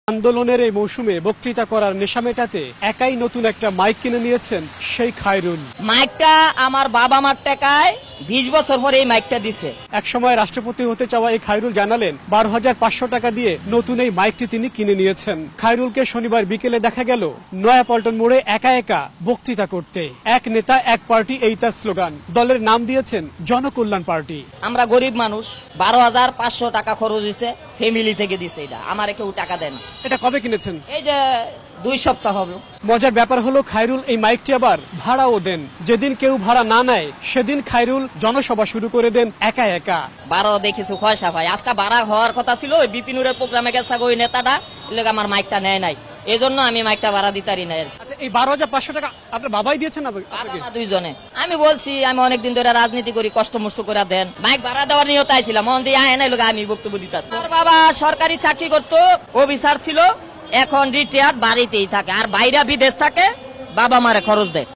আন্দোলনের এই মৌসুমে বক্তৃতা করার নেশা মেটাতে একাই নতুন একটা মাইক কিনে নিয়েছেন সেই খায়রুল। মাইকটা আমার বাবা মার টাকায় 20 বছর পরে এই মাইকটা দিছে। একসময় রাষ্ট্রপতি হতে চাওয়া এই খায়রুল জানালেন 12,500 টাকা দিয়ে নতুন এই মাইকটি তিনি কিনে নিয়েছেন। খায়রুলকে শনিবার বিকেলে দেখা গেল নয়াপল্টন মোড়ে একা একা বক্তৃতা করতে। এক নেতা এক পার্টি, এই তার স্লোগান। দলের নাম দিয়েছেন জনকল্যাণ পার্টি। আমরা গরিব মানুষ, 12,500 টাকা খরচ হয়েছে, ফ্যামিলি থেকে দিছে। এটা আমার কেউ টাকা দেন। এটা কবে কিনেছেন? এই যে 2 সপ্তাহ হবে। মজার ব্যাপার হলো খায়রুল এই মাইকটি আবার ভাড়াও দেন। যেদিন কেউ ভাড়া না নেয় সেদিন খায়রুল জনসভা শুরু করে দেন একা একা। 12 দেখিছো পয়সা ভাই। আজকে ভাড়া হওয়ার কথা ছিল, ওই বিপিনুরের প্রোগ্রামে গেছে ওই নেতাটা, এলাকা আমার মাইকটা নেয় নাই, এই জন্য আমি মাইকটা ভাড়া দিতারি নাই। আচ্ছা, এই 12,500 টাকা আপনার বাবাই দিয়েছেন? বাবা দুইজনে। আমি বলছি আমি অনেকদিন ধরে রাজনীতি করি, কষ্ট মষ্ট করে দেন, মাইক ভাড়া দেওয়ার নিয়ত আইছিলাম, মন দিয়ে আয় নাই লোক আমি বক্তব্য দিতাম। আমার বাবা সরকারি চাকরি করতো, অফিসার ছিল, এখন রিটায়ার্ড, বাড়িতেই থাকে, আর বাইরে বিদেশ থাকে, বাবা মারে খরচ দেয়।